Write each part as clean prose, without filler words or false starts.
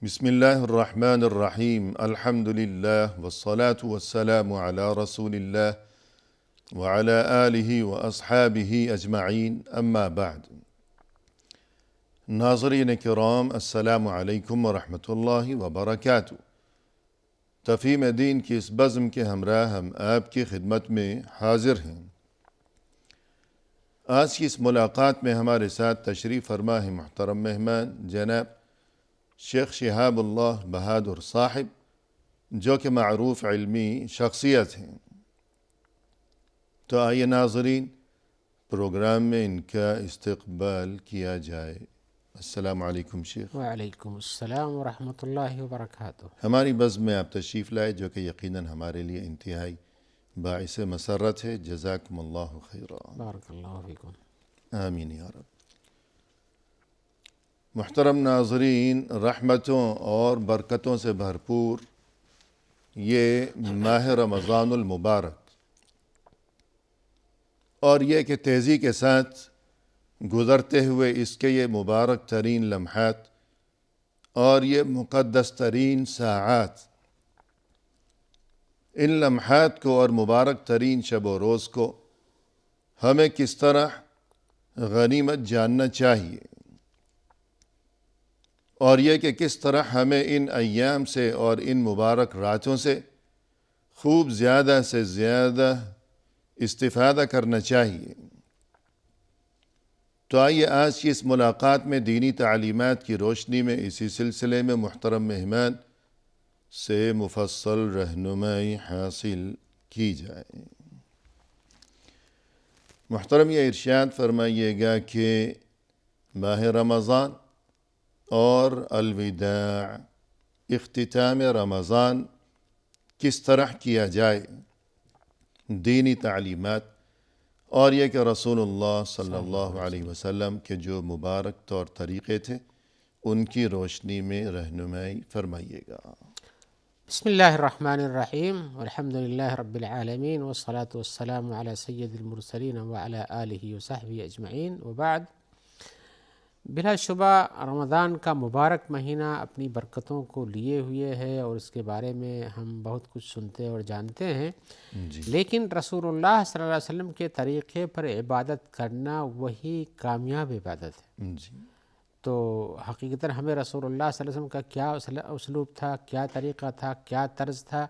بسم اللہ الرحمن الرحیم الحمد للہ والصلاة والسلام علی رسول اللہ وعلی آلہ واصحابہ اجمعین اما بعد۔ ناظرین کرام، السلام علیکم ورحمۃ اللہ وبرکاتہ۔ تفہیم دین کی اس بزم کے ہمراہ ہم آپ کی خدمت میں حاضر ہیں۔ آج کی اس ملاقات میں ہمارے ساتھ تشریف فرما ہے محترم مہمان جناب شیخ شہاب اللہ بہادر صاحب، جو کہ معروف علمی شخصیت ہیں۔ تو آئیے ناظرین، پروگرام میں ان کا استقبال کیا جائے۔ السلام علیکم شیخ۔ وعلیکم السلام ورحمۃ اللہ وبرکاتہ۔ ہماری بزم میں آپ تشریف لائے، جو کہ یقیناً ہمارے لیے انتہائی باعث مسرت ہے۔ جزاکم اللہ خیرا۔ بارک اللہ فیکم۔ آمین یا رب۔ محترم ناظرین، رحمتوں اور برکتوں سے بھرپور یہ ماہ رمضان المبارک، اور یہ کہ تیزی کے ساتھ گزرتے ہوئے اس کے یہ مبارک ترین لمحات اور یہ مقدس ترین ساعات، ان لمحات کو اور مبارک ترین شب و روز کو ہمیں کس طرح غنیمت جاننا چاہیے، اور یہ کہ کس طرح ہمیں ان ایام سے اور ان مبارک راتوں سے خوب زیادہ سے زیادہ استفادہ کرنا چاہیے۔ تو آئیے آج کی اس ملاقات میں دینی تعلیمات کی روشنی میں اسی سلسلے میں محترم مہمان سے مفصل رہنمائی حاصل کی جائے۔ محترم، یہ ارشاد فرمائیے گا کہ ماہ رمضان اور الوداع، اختتام رمضان کس طرح کیا جائے، دینی تعلیمات اور یہ کہ رسول اللہ صلی اللہ علیہ وسلم کے جو مبارک طور طریقے تھے ان کی روشنی میں رہنمائی فرمائیے گا۔ بسم اللہ الرحمن الرحیم، والحمد للہ رب العالمین، والصلاة والسلام علی سید المرسلین وعلی آلہ وصحبہ اجمعین، وبعد۔ بلا شبہ رمضان کا مبارک مہینہ اپنی برکتوں کو لیے ہوئے ہے، اور اس کے بارے میں ہم بہت کچھ سنتے اور جانتے ہیں، لیکن رسول اللہ صلی اللہ علیہ وسلم کے طریقے پر عبادت کرنا وہی کامیاب عبادت ہے۔ تو حقیقتاً ہمیں رسول اللہ صلی اللہ علیہ وسلم کا کیا اسلوب تھا، کیا طریقہ تھا، کیا طرز تھا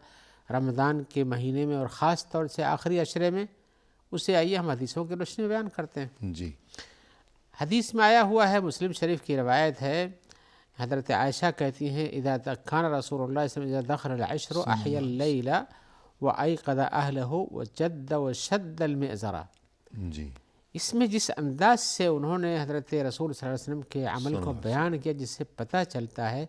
رمضان کے مہینے میں، اور خاص طور سے آخری عشرے میں، اسے آئیے ہم حدیثوں کی روشنی میں بیان کرتے ہیں۔ جی، حدیث میں آیا ہوا ہے، مسلم شریف کی روایت ہے، حضرت عائشہ کہتی ہیں اذا کان رسول اللہ صلی اللہ علیہ وسلم اذا دخل العشر احیا اللیل وایقظ اہلہ وجد وشد المئزرہ۔ جی، اس میں جس انداز سے انہوں نے حضرت رسول صلی اللہ علیہ وسلم کے عمل کو بیان کیا، جس سے پتہ چلتا ہے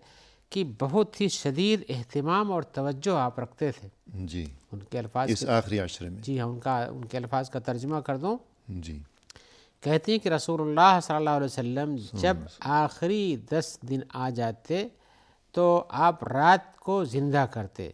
کہ بہت ہی شدید اہتمام اور توجہ آپ رکھتے تھے۔ جی، ان کے الفاظ اس آخری عشرے میں۔ جی ہاں، ان کے الفاظ کا ترجمہ کر دوں۔ جی، کہتی ہیں کہ رسول اللہ صلی اللہ علیہ وسلم جب آخری 10 دن آ جاتے تو آپ رات کو زندہ کرتے۔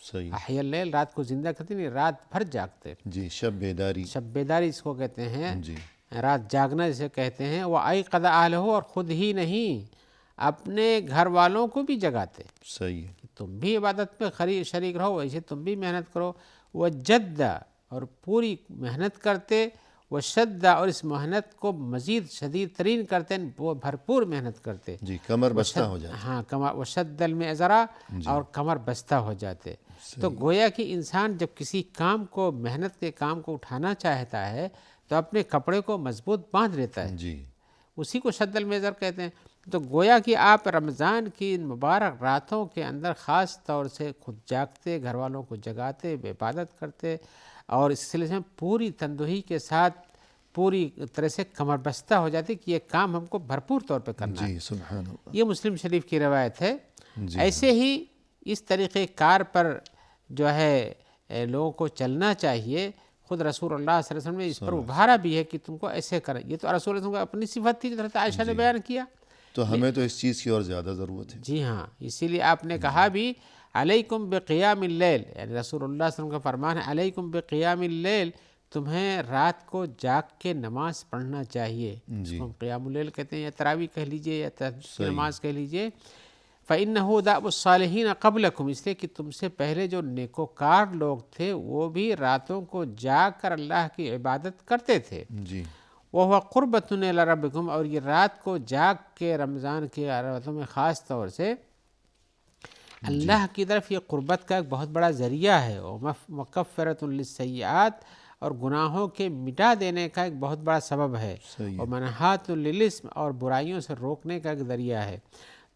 صحیح۔ احیا اللیل، رات کو زندہ کرتے، نہیں رات بھر جاگتے۔ جی، شب بیداری۔ شب بیداری اس کو کہتے ہیں، جی، رات جاگنا جسے کہتے ہیں۔ وَأَيْقَظَ أَهْلَهُ، اور خود ہی نہیں اپنے گھر والوں کو بھی جگاتے صحیح ہے۔ کہ تم بھی عبادت میں شریک رہو، ویسے تم بھی محنت کرو۔ وَجَدَّ، اور پوری محنت کرتے۔ وَشَدَّ، اور اس محنت کو مزید شدید ترین کرتے، وہ بھرپور محنت کرتے۔ جی، کمر بستہ ہو جاتا۔ ہاں، وَشَدَّ الْمِئْزَرَ، اور کمر بستہ ہو جاتے۔ تو گویا کہ انسان جب کسی کام کو، محنت کے کام کو اٹھانا چاہتا ہے تو اپنے کپڑے کو مضبوط باندھ لیتا ہے، جی، اسی کو شد المیزر کہتے ہیں۔ تو گویا کہ آپ رمضان کی ان مبارک راتوں کے اندر خاص طور سے خود جاگتے، گھر والوں کو جگاتے، عبادت کرتے، اور اس سلسلے میں پوری تندہی کے ساتھ پوری طرح سے کمر بستہ ہو جاتی کہ یہ کام ہم کو بھرپور طور پہ کرنا ہے۔ جی، سبحان اللہ۔ یہ مسلم شریف کی روایت ہے۔ جی، ایسے ہی اس طریقے کار پر جو ہے لوگوں کو چلنا چاہیے۔ خود رسول اللہ صلی اللہ علیہ وسلم نے اس پر ابھارا بھی ہے کہ تم کو ایسے کریں۔ یہ تو رسول اللہ علیہ وسلم کی اپنی صفت تھی جو حضرت عائشہ نے بیان کیا۔ تو ہمیں تو اس چیز کی اور زیادہ ضرورت ہے۔ جی ہاں، اسی لیے آپ نے کہا بھی علیکم بقیام اللیل، یعنی رسول اللہ صلی اللہ علیہ وسلم کا فرمان ہے علیکم بقیام اللیل، تمہیں رات کو جاگ کے نماز پڑھنا چاہیے۔ اس کو ہم قیام اللیل کہتے ہیں، یا تراویح کہہ لیجئے، یا تہجد کی نماز کہہ لیجئے۔ فَإِنَّهُ دَأْبُ الصَّالِحِينَ قَبْلَكُمْ، اس لیے کہ تم سے پہلے جو نیکوکار لوگ تھے وہ بھی راتوں کو جاگ کر اللہ کی عبادت کرتے تھے. جی وَهُوَ قُرْبَةٌ إِلَىٰ رَبِّكُمْ، اور یہ رات کو جاگ کے رمضان کے راتوں میں خاص طور سے اللہ کی طرف یہ قربت کا ایک بہت بڑا ذریعہ ہے. وَمَكَفَّرَةٌ لِلسَّيِّئَاتِ، اور گناہوں کے مٹا دینے کا ایک بہت بڑا سبب ہے. صحیح. وَمَنْہَاتٌ لِلْإِثْمِ، اور برائیوں سے روکنے کا ایک ذریعہ ہے.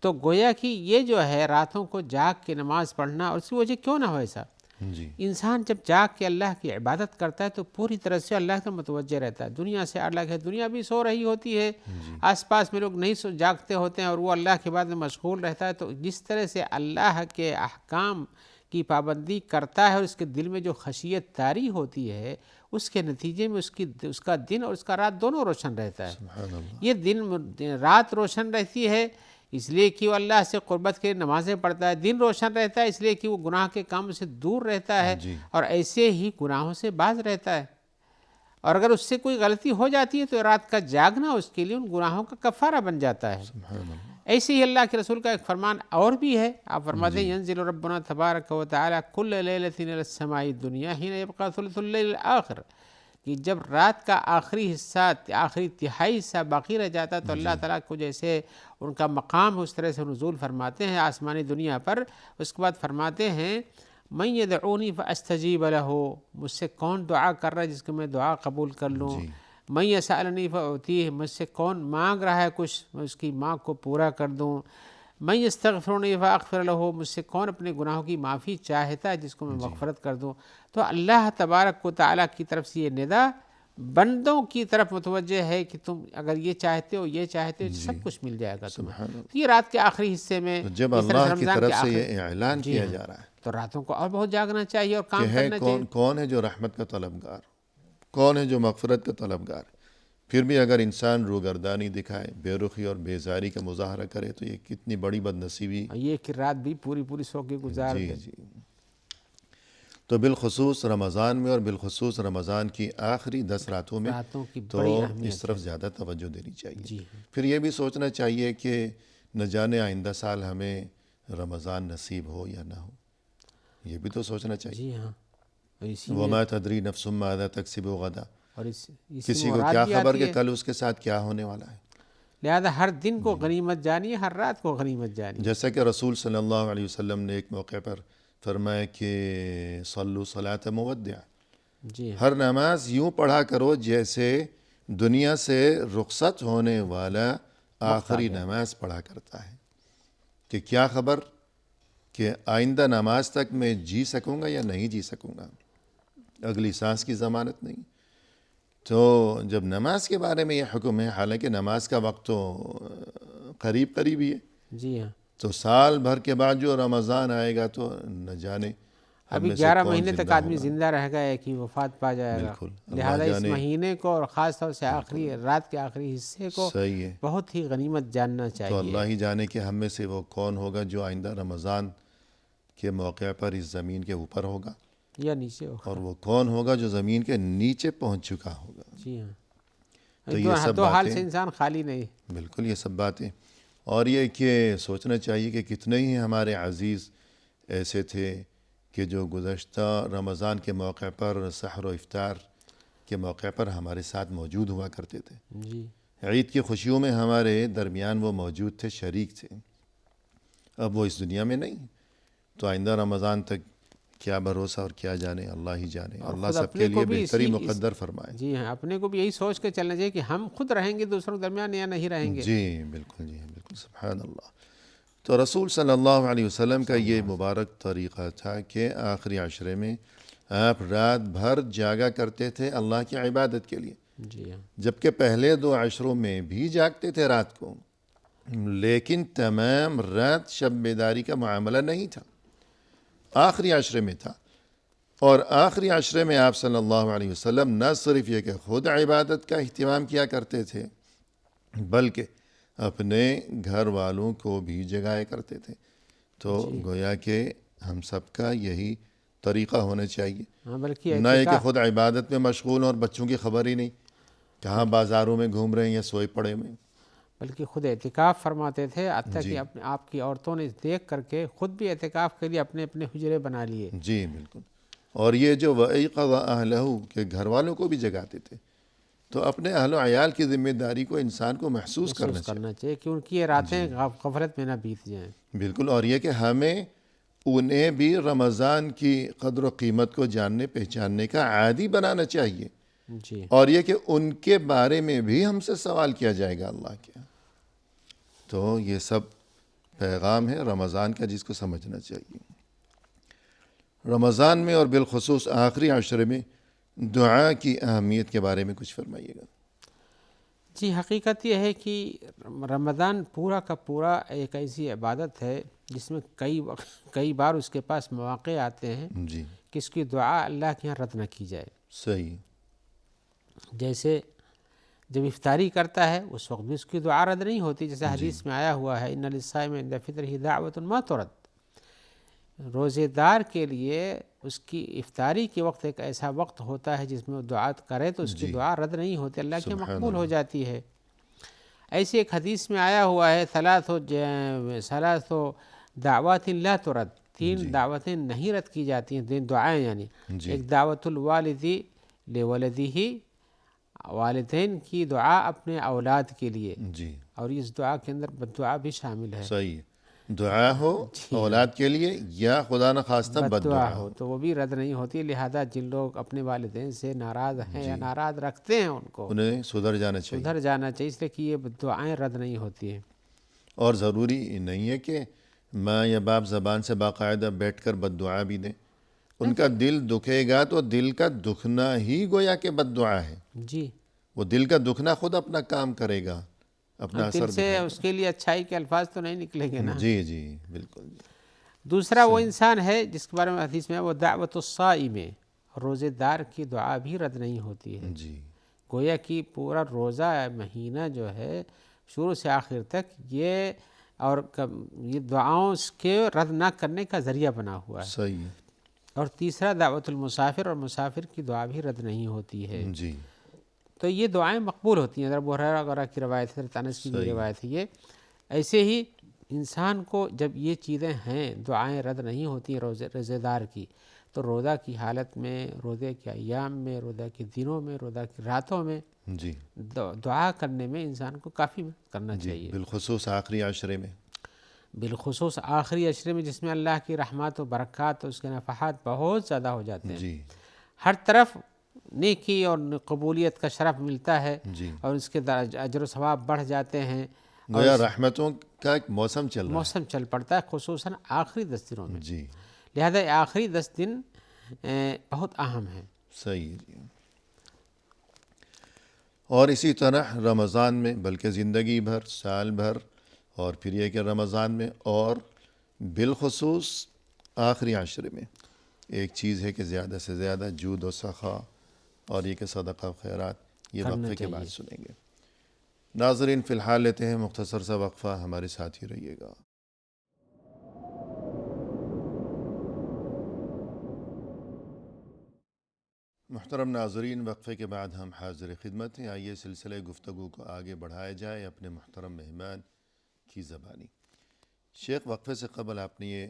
تو گویا کہ یہ جو ہے راتوں کو جاگ کے نماز پڑھنا، اور اس کی وجہ کیوں نہ ہو ایسا؟ جی انسان جب جاگ کے اللہ کی عبادت کرتا ہے تو پوری طرح سے اللہ کا متوجہ رہتا ہے. دنیا سے الگ ہے، دنیا بھی سو رہی ہوتی ہے، آس پاس میں لوگ نہیں جاگتے ہوتے ہیں اور وہ اللہ کے بعد میں مشغول رہتا ہے. تو جس طرح سے اللہ کے احکام کی پابندی کرتا ہے اور اس کے دل میں جو خشیت طاری ہوتی ہے، اس کے نتیجے میں اس کا دن اور اس کا رات دونوں روشن رہتا ہے. سبحان اللہ. یہ رات روشن رہتی ہے اس لیے کہ وہ اللہ سے قربت کے نمازیں پڑھتا ہے، دن روشن رہتا ہے اس لیے کہ وہ گناہ کے کام سے دور رہتا ہے جی. اور ایسے ہی گناہوں سے باز رہتا ہے. اور اگر اس سے کوئی غلطی ہو جاتی ہے تو رات کا جاگنا اس کے لیے ان گناہوں کا کفارہ بن جاتا ہے. سبحان اللہ. ایسے ہی اللہ کے رسول کا ایک فرمان اور بھی ہے. آپ فرماتے ہیں ینزل ربنا تبارک و تعالی کل لیلۃ الی السماء الدنیا حین یبقى ثلث اللیل الآخر، کہ جب رات کا آخری حصہ، آخری تہائی حصہ باقی رہ جاتا ہے تو اللہ تعالیٰ کو جیسے ان کا مقام اس طرح سے نزول فرماتے ہیں آسمانی دنیا پر. اس کے بعد فرماتے ہیں من یدعونی فاستجیب لہ، مجھ سے کون دعا کر رہا ہے جس کو میں دعا قبول کر لوں. من یسألنی فاعطیہ، مجھ سے کون مانگ رہا ہے کچھ میں اس کی مانگ کو پورا کر دوں. من یستغفرنی فاغفر لہ، مجھ سے کون اپنے گناہوں کی معافی چاہتا ہے جس کو میں مغفرت کر دوں. تو اللہ تبارک و تعالیٰ کی طرف سے یہ ندا بندوں کی طرف متوجہ ہے کہ تم اگر یہ چاہتے ہو یہ چاہتے ہو سب کچھ مل جائے گا تمہیں. یہ رات کے آخری حصے میں جب اللہ کی طرف سے یہ اعلان کیا جا رہا ہے تو راتوں کو اور بہت جاگنا چاہیے اور کام کرنا چاہیے. کون ہے جو رحمت کا طلبگار، کون ہے جو مغفرت کا طلبگار. پھر بھی اگر انسان روگردانی دکھائے، بے رخی اور بیزاری کا مظاہرہ کرے تو یہ کتنی بڑی بد نصیبی. یہ کہ رات بھی پوری سو کے گزار دے. جی. تو بالخصوص رمضان میں اور بالخصوص رمضان کی آخری 10 راتوں میں تو اس طرف زیادہ توجہ دینی چاہیے. پھر یہ بھی سوچنا چاہیے کہ نہ جانے آئندہ سال ہمیں رمضان نصیب ہو یا نہ ہو، یہ بھی تو سوچنا چاہیے. جی ہاں. وما تدری نفس ماذا تکسب غدا، اور کسی کو کیا خبر کہ کل اس کے ساتھ کیا ہونے والا ہے. لہذا ہر دن کو غنیمت جانیے، ہر رات کو غنیمت جانیے. جیسا کہ رسول صلی اللہ علیہ وسلم نے ایک موقع پر فرمایا کہ صلو صلاۃ مودع، جی ہر نماز یوں پڑھا کرو جیسے دنیا سے رخصت ہونے والا آخری نماز پڑھا کرتا ہے. کہ کیا خبر کہ آئندہ نماز تک میں جی سکوں گا یا نہیں جی سکوں گا، اگلی سانس کی ضمانت نہیں. تو جب نماز کے بارے میں یہ حکم ہے، حالانکہ نماز کا وقت تو قریب ہی ہے. جی ہاں. تو سال بھر کے بعد جو رمضان آئے گا تو نہ جانے ابھی 11 مہینے تک آدمی زندہ رہ گا ہے کہ وفات پا جائے گا. لہذا اس مہینے کو اور خاص طور سے آخری رات کے آخری حصے کو بہت ہی غنیمت جاننا چاہیے. تو اللہ ہی جانے کہ ہم میں سے وہ کون ہوگا جو آئندہ رمضان کے موقع پر اس زمین کے اوپر ہوگا یا نیچے ہوگا، اور وہ کون ہوگا جو زمین کے نیچے پہنچ چکا ہوگا. جی ہاں. تو یہ سب دو حال سے انسان خالی نہیں. بالکل یہ سب باتیں. اور یہ کہ سوچنا چاہیے کہ کتنے ہی ہمارے عزیز ایسے تھے کہ جو گزشتہ رمضان کے موقع پر سحر و افطار کے موقع پر ہمارے ساتھ موجود ہوا کرتے تھے. جی. عید کی خوشیوں میں ہمارے درمیان وہ موجود تھے، شریک تھے. اب وہ اس دنیا میں نہیں. تو آئندہ رمضان تک کیا بھروسہ اور کیا جانے، اللہ ہی جانے. اللہ سب کے لیے بہتری مقدر فرمائے. جی ہاں. اپنے کو بھی یہی سوچ کے چلنا چاہیے کہ ہم خود رہیں گے دوسروں کے درمیان یا نہیں رہیں گے. جی بالکل. جی بالکل. سبحان اللہ. تو رسول صلی اللہ علیہ وسلم کا یہ مبارک طریقہ تھا کہ آخری عشرے میں آپ رات بھر جاگا کرتے تھے اللہ کی عبادت کے لیے. جی ہاں. جبکہ پہلے 2 عشروں میں بھی جاگتے تھے رات کو، لیکن تمام رات شب بیداری کا معاملہ نہیں تھا، آخری عشرے میں تھا. اور آخری عشرے میں آپ صلی اللہ علیہ وسلم نہ صرف یہ کہ خود عبادت کا اہتمام کیا کرتے تھے بلکہ اپنے گھر والوں کو بھی جگایا کرتے تھے. تو گویا کہ ہم سب کا یہی طریقہ ہونا چاہیے. نہ یہ کہ خود عبادت میں مشغول اور بچوں کی خبر ہی نہیں، کہاں بازاروں میں گھوم رہے ہیں یا سوئے پڑے میں. بلکہ خود اعتکاف فرماتے تھے، حتیٰ کہ اپنے آپ کی عورتوں نے دیکھ کر کے خود بھی اعتکاف کے لیے اپنے اپنے حجرے بنا لیے. جی بالکل. اور یہ جو وَأَيْقَظَ أَهْلَهُ کہ گھر والوں کو بھی جگاتے تھے، تو اپنے اہل و عیال کی ذمہ داری کو انسان کو محسوس کرنا چاہیے کہ ان کی یہ راتیں غفلت میں نہ بیت جائیں. بالکل. اور یہ کہ ہمیں انہیں بھی رمضان کی قدر و قیمت کو جاننے پہچاننے کا عادی بنانا چاہیے. جی. اور یہ کہ ان کے بارے میں بھی ہم سے سوال کیا جائے گا اللہ کے. تو یہ سب پیغام ہے رمضان کا جس کو سمجھنا چاہیے. رمضان میں اور بالخصوص آخری عشرے میں دعا کی اہمیت کے بارے میں کچھ فرمائیے گا. جی، حقیقت یہ ہے کہ رمضان پورا کا پورا ایک ایسی عبادت ہے جس میں کئی بار اس کے پاس مواقع آتے ہیں جی کہ اس کی دعا اللہ کے یہاں رد نہ کی جائے. صحیح. جیسے جب افطاری کرتا ہے اس وقت بھی اس کی دعا رد نہیں ہوتی، جیسے حدیث میں آیا ہوا ہے ان للصائم عند فطرہ دعوۃ ما ترد. روزے دار کے لیے اس کی افطاری کے وقت ایک ایسا وقت ہوتا ہے جس میں وہ دعا کرے تو اس کی دعا رد نہیں ہوتی، اللہ کی مقبول ہو جاتی ہے. ایسے ایک حدیث میں آیا ہوا ہے ثلاث دعوات لا ترد، 3 دعوتیں نہیں رد کی جاتی ہیں، دعائیں یعنی. ایک دعوت الوالدی لولدہ، والدین کی دعا اپنے اولاد کے لیے، جی. اور اس دعا کے اندر بد دعا بھی شامل ہے. صحیح. دعا ہو اولاد کے لیے یا خدا نخواستہ بد دعا ہو تو وہ بھی رد نہیں ہوتی. لہذا جن لوگ اپنے والدین سے ناراض ہیں یا ناراض رکھتے ہیں ان کو انہیں سدھر جانا چاہیے اس لیے کہ یہ دعائیں رد نہیں ہوتی ہیں. اور ضروری نہیں ہے کہ ماں یا باپ زبان سے باقاعدہ بیٹھ کر بد دعا بھی دیں. ان کا دل دکھے گا تو دل کا دکھنا ہی گویا کہ بد دعا ہے. جی. وہ دل کا دکھنا خود اپنا کام کرے گا، اپنا اثر دل سے اس کے لیے اچھائی کے الفاظ تو نہیں نکلیں گے نا. جی بالکل. دوسرا وہ انسان ہے جس کے بارے میں حدیث میں وہ دعوت الصائم، روزے دار کی دعا بھی رد نہیں ہوتی ہے. جی. گویا کہ پورا روزہ مہینہ جو ہے شروع سے آخر تک یہ دعاؤں کے رد نہ کرنے کا ذریعہ بنا ہوا ہے. صحیح. اور تیسرا دعوت المسافر، اور مسافر کی دعا بھی رد نہیں ہوتی ہے. جی. تو یہ دعائیں مقبول ہوتی ہیں. حضرت ابو ہریرہ وغیرہ کی روایت ہے، حضرت انس کی بھی روایت ہے. یہ ایسے ہی انسان کو جب یہ چیزیں ہیں، دعائیں رد نہیں ہوتی روزے دار کی، تو روزہ کی حالت میں، روزے کے ایام میں، روزہ کے دنوں میں، روزہ کی راتوں میں جی دعا کرنے میں انسان کو کافی کرنا چاہیے. بالخصوص آخری عشرے میں. بالخصوص آخری عشرے میں جس میں اللہ کی رحمت و برکات اور اس کے نفحات بہت زیادہ ہو جاتے ہیں. جی. ہر طرف نیکی اور قبولیت کا شرف ملتا ہے، جی. اور اس کے اجر و ثواب بڑھ جاتے ہیں. گویا رحمتوں کا ایک موسم چل پڑتا ہے، خصوصاً آخری 10 دنوں میں. جی. لہذا آخری 10 دن بہت اہم ہیں. صحیح. اور اسی طرح رمضان میں، بلکہ زندگی بھر، سال بھر، اور پھر یہ کہ رمضان میں اور بالخصوص آخری عشرے میں ایک چیز ہے کہ زیادہ سے زیادہ جود و سخا اور یہ کہ صدقہ و خیرات. یہ وقفے کے بعد سنیں گے. ناظرین فی الحال لیتے ہیں مختصر سا وقفہ، ہمارے ساتھ ہی رہیے گا. محترم ناظرین، وقفے کے بعد ہم حاضر خدمت ہیں. آئیے سلسلے گفتگو کو آگے بڑھایا جائے اپنے محترم مہمان کی زبانی. شیخ، وقفے سے قبل آپ نے یہ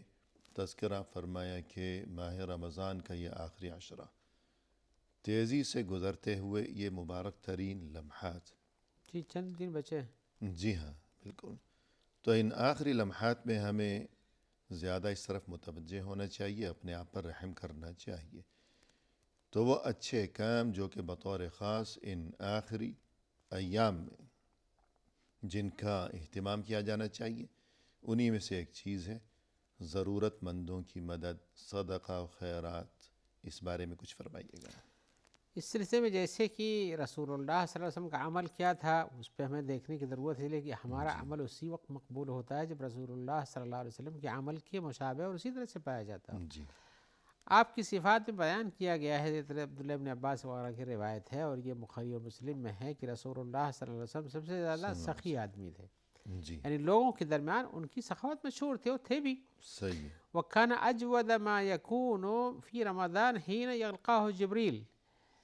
تذکرہ فرمایا کہ ماہ رمضان کا یہ آخری عشرہ تیزی سے گزرتے ہوئے یہ مبارک ترین لمحات. جی، چند دن بچے. جی ہاں بالکل. تو ان آخری لمحات میں ہمیں زیادہ اس طرف متوجہ ہونا چاہیے، اپنے آپ پر رحم کرنا چاہیے. تو وہ اچھے کام جو کہ بطور خاص ان آخری ایام میں جن کا اہتمام کیا جانا چاہیے، انہی میں سے ایک چیز ہے ضرورت مندوں کی مدد، صدقہ و خیرات. اس بارے میں کچھ فرمائیے گا. اس سلسلے میں جیسے کہ رسول اللہ صلی اللہ علیہ وسلم کا عمل کیا تھا، اس پہ ہمیں دیکھنے کی ضرورت ہے. لیکن ہمارا عمل اسی وقت مقبول ہوتا ہے جب رسول اللہ صلی اللہ علیہ وسلم کے عمل کے مشابہ اور اسی طرح سے پایا جاتا ہے. جی. آپ کی صفات میں بیان کیا گیا ہے، عبداللہ ابن عباس وغیرہ کی روایت ہے، اور یہ بخاری اور مسلم میں ہے کہ رسول اللہ صلی اللہ علیہ وسلم سب سے زیادہ سخی آدمی تھے. جی. یعنی لوگوں کے درمیان ان کی سخاوت مشہور تھے، وہ تھے بھی. صحیح. وَكَانَ أَجْوَدَ مَا يَكُونُ فِي رَمَضَانَ حِينَ يَلْقَاهُ جِبْرِيلُ.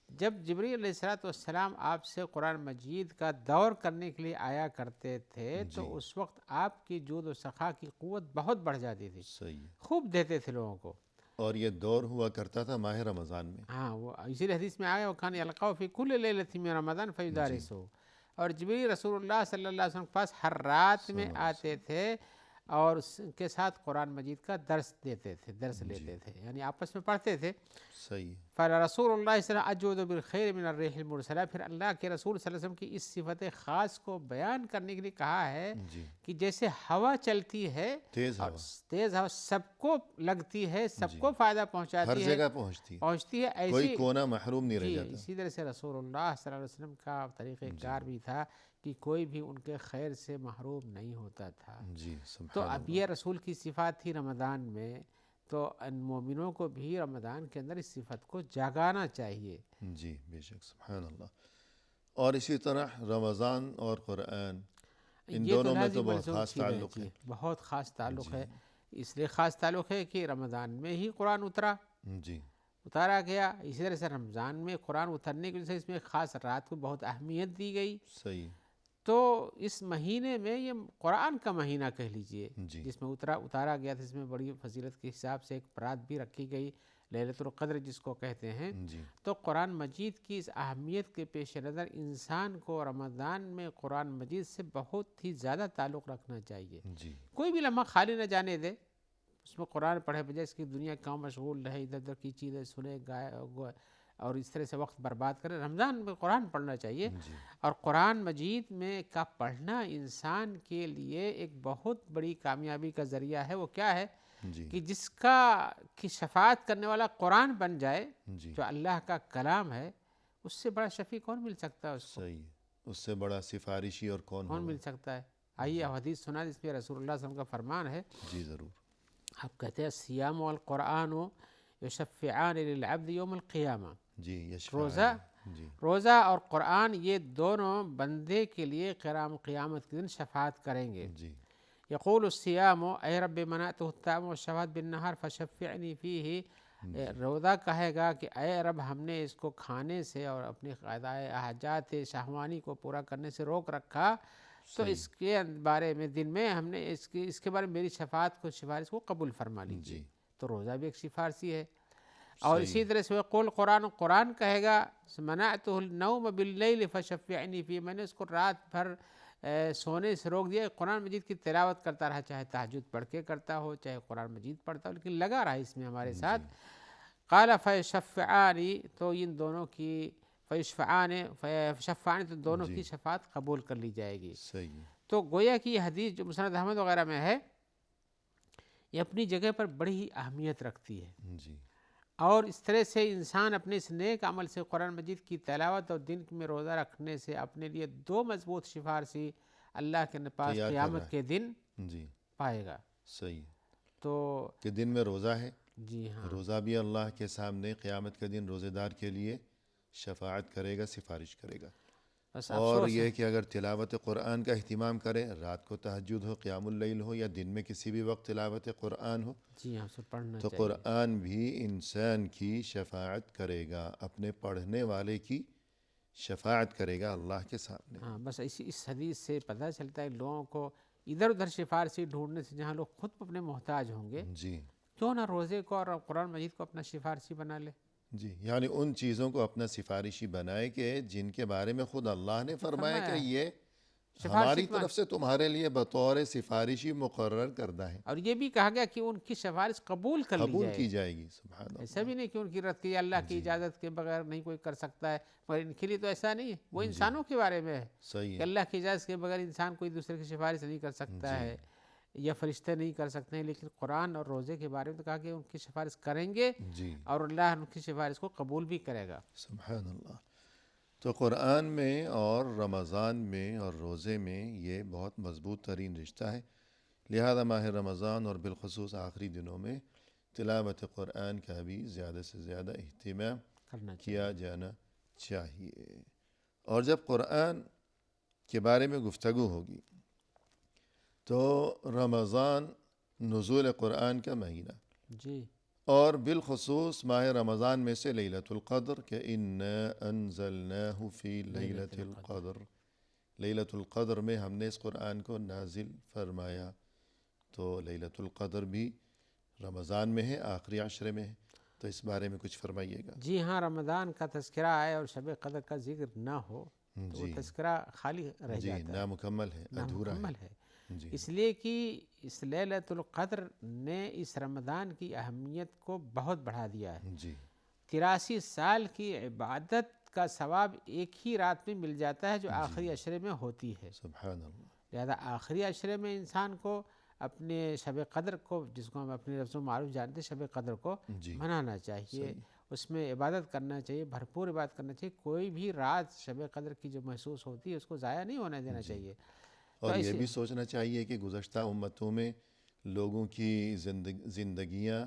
جب جبریل علیہ الصلوۃ والسلام آپ سے قرآن مجید کا دور کرنے کے لیے آیا کرتے تھے تو اس وقت آپ کی جود و سخا کی قوت بہت بڑھ جاتی تھی، صحیح ہے۔ خوب دیتے تھے لوگوں کو۔ اور یہ دور ہوا کرتا تھا ماہ رمضان میں۔ ہاں، وہ اسی حدیث میں آیا وَكَانَ يَلْقَاهُ فِي كُلِّ لَيْلَةٍ مِّن رَمَضَانَ فَيُدَارِسُهُ، اور جبریل رسول اللہ صلی اللہ علیہ وسلم کے پاس ہر رات میں آتے تھے اور اس کے ساتھ قرآن مجید کا درس دیتے تھے، درس لیتے تھے، یعنی آپس میں پڑھتے تھے۔ صحیح ہے۔ فَرَسُولُ اللَّهِ صلی اللہ علیہ وسلم اجود بالخیر من الريح المرسلہ، پھر اللہ کے رسول صلی اللہ علیہ وسلم کی اس صفت خاص کو بیان کرنے کے لیے کہا ہے کہ جیسے ہوا چلتی ہے، تیز ہوا، تیز ہوا سب کو لگتی ہے، سب کو فائدہ پہنچاتی ہر ہے، جگہ پہنچتی ہے، ایسی کوئی کونا محروم نہیں رہ جاتا۔ اسی طرح سے رسول اللہ صلی اللہ علیہ وسلم کا طریقہ کار بھی تھا کہ کوئی بھی ان کے خیر سے محروم نہیں ہوتا تھا۔ جی تو سبحان اب یہ رسول کی صفات تھی رمضان میں، تو ان مومنوں کو بھی رمضان کے اندر اس صفت کو جاگانا چاہیے۔ جی بے شک، سبحان اللہ۔ اور اسی طرح رمضان اور قرآن، ان یہ دونوں میں لازم تو بہت ملزوم خاص چیز ہے، تعلق جی ہے۔ بہت خاص تعلق ہے، اس لیے خاص تعلق ہے کہ رمضان میں ہی قرآن جی اتارا گیا، اسی طرح سے رمضان میں قرآن اترنے کی وجہ سے اس میں خاص رات کو بہت اہمیت دی گئی۔ صحیح۔ تو اس مہینے میں یہ قرآن کا مہینہ کہہ لیجئے، جی جس میں اتارا گیا تھا، اس میں بڑی فضیلت کے حساب سے ایک رات بھی رکھی گئی، لیلۃ القدر جس کو کہتے ہیں۔ جی تو قرآن مجید کی اس اہمیت کے پیش نظر انسان کو رمضان میں قرآن مجید سے بہت ہی زیادہ تعلق رکھنا چاہیے، جی کوئی بھی لمحہ خالی نہ جانے دے، اس میں قرآن پڑھے، بجائے اس کی دنیا کام مشغول رہے، ادھر ادھر کی چیزیں سنے گائے اور اس طرح سے وقت برباد کرے۔ رمضان میں قرآن پڑھنا چاہیے، اور قرآن مجید میں کا پڑھنا انسان کے لیے ایک بہت بڑی کامیابی کا ذریعہ ہے۔ وہ کیا ہے جی کہ جس کا کی شفاعت کرنے والا قرآن بن جائے، جی جو اللہ کا کلام ہے، اس سے بڑا شفیع کون مل سکتا ہے اس کو؟ صحیح ہے، اس سے بڑا سفارشی اور کون کون ہوگا؟ مل سکتا ہے؟ آئیے حدیث سنا جس میں رسول اللہ صلی اللہ علیہ وسلم کا فرمان ہے، جی ضرور۔ آپ کہتے ہیں الصیام والقرآن یشفعان للعبد یوم القیامہ، جی یشفع روزہ جی روزہ اور قرآن یہ دونوں بندے کے لیے قیامت کے دن شفاعت کریں گے۔ جی یقول الصیام اے رب منعتہ الطعام والشہوات بالنہار فشفعنی فیہ، روزہ کہے گا کہ اے رب ہم نے اس کو کھانے سے اور اپنی قضائے حاجات شہوانی کو پورا کرنے سے روک رکھا، تو اس کے بارے میں دن میں ہم نے اس کے بارے میں میری شفاعت کو سفارش کو قبول فرما لیجیے۔ تو روزہ بھی ایک سفارشی ہے۔ اور اسی طرح سے قول قرآن کہے گا منعتہ النوم باللیل فشفعنی فیہ، میں نے اس کو رات بھر سونے سے روک دیا، قرآن مجید کی تلاوت کرتا رہا، چاہے تہجد پڑھ کے کرتا ہو، چاہے قرآن مجید پڑھتا ہو، لیکن لگا رہا اس میں ہمارے ساتھ۔ قال فیشفعانی، تو ان دونوں کی فیشفعانی تو دونوں کی شفاعت قبول کر لی جائے گی۔ صحیح ہے۔ تو گویا کہ یہ حدیث جو مسند احمد وغیرہ میں ہے، یہ اپنی جگہ پر بڑی ہی اہمیت رکھتی ہے، جی اور اس طرح سے انسان اپنے اس نیک عمل سے قرآن مجید کی تلاوت اور دن میں روزہ رکھنے سے اپنے لیے دو مضبوط سفارشی اللہ کے پاس تیار کر قیامت رہا ہے۔ کے دن جی پائے گا۔ صحیح ہے تو کہ دن میں روزہ ہے، جی ہاں، روزہ بھی اللہ کے سامنے قیامت کے دن روزے دار کے لیے شفاعت کرے گا، سفارش کرے گا۔ بس اور افسوس یہ کہ اگر تلاوت قرآن کا اہتمام کرے، رات کو تہجد ہو، قیام اللیل ہو، یا دن میں کسی بھی وقت تلاوت قرآن ہو، جی ہاں، اسے پڑھنا تو چاہیے۔ قرآن بھی انسان کی شفاعت کرے گا، اپنے پڑھنے والے کی شفاعت کرے گا اللہ کے سامنے۔ ہاں، بس اس حدیث سے پتہ چلتا ہے لوگوں کو ادھر ادھر سفارشی ڈھونڈنے سے، جہاں لوگ خود اپنے محتاج ہوں گے، جی کیوں نہ روزے کو اور قرآن مجید کو اپنا سفارشی بنا لے۔ جی، یعنی ان چیزوں کو اپنا سفارشی بنائے کہ جن کے بارے میں خود اللہ نے فرمایا کہ یہ ہماری طرف سے تمہارے لیے بطور سفارشی مقرر کردہ ہے، اور یہ بھی کہا گیا کہ ان کی سفارش قبول کر لی قبول جائے، کی جائے گی۔ سبحان اللہ۔ ایسا بھی نہیں کہ ان کی رد کی، اللہ کی اجازت کے بغیر نہیں کوئی کر سکتا ہے، مگر ان کے لیے تو ایسا نہیں ہے، وہ انسانوں کے بارے میں ہے صحیح کہ ہے۔ اللہ کی اجازت کے بغیر انسان کوئی دوسرے کی سفارش نہیں کر سکتا ہے، یا فرشتے نہیں کر سکتے ہیں، لیکن قرآن اور روزے کے بارے میں تو کہا کہ ان کی سفارش کریں گے، جی اور اللہ ان کی سفارش کو قبول بھی کرے گا۔ سبحان اللہ۔ تو قرآن میں اور رمضان میں اور روزے میں یہ بہت مضبوط ترین رشتہ ہے، لہذا ماہ رمضان اور بالخصوص آخری دنوں میں تلاوت قرآن کا بھی زیادہ سے زیادہ اہتمام کرنا چاہیے۔ کیا جانا چاہیے۔ اور جب قرآن کے بارے میں گفتگو ہوگی تو رمضان نزول قرآن کا مہینہ، جی اور بالخصوص ماہ رمضان میں سے لیلۃ القدر کہ انا انزلناہ فی لیلۃ القدر، لیلۃ القدر میں ہم نے اس قرآن کو نازل فرمایا. تو لیلۃ القدر بھی رمضان میں ہے، آخری عشرے میں ہے. تو اس بارے میں کچھ فرمائیے گا. جی ہاں، رمضان کا تذکرہ آئے اور شب قدر کا ذکر نہ ہو تو وہ تذکرہ خالی رہ جی جاتا ہے، نامکمل ہے، ادھورا نامکمل ہے. جی اس لیے کہ اس لیلۃ القدر نے اس رمضان کی اہمیت کو بہت بڑھا دیا ہے. جی 83 سال کی عبادت کا ثواب ایک ہی رات میں مل جاتا ہے جو آخری عشرے میں ہوتی ہے. سبحان اللہ. لہذا آخری عشرے میں انسان کو اپنے شب قدر کو، جس کو ہم اپنے لفظ و معروف جانتے ہیں، شب قدر کو جی منانا چاہیے، اس میں عبادت کرنا چاہیے، بھرپور عبادت کرنا چاہیے. کوئی بھی رات شب قدر کی جو محسوس ہوتی ہے اس کو ضائع نہیں ہونے دینا چاہیے. اور یہ بھی سوچنا چاہیے کہ گزشتہ امتوں میں لوگوں کی زندگیاں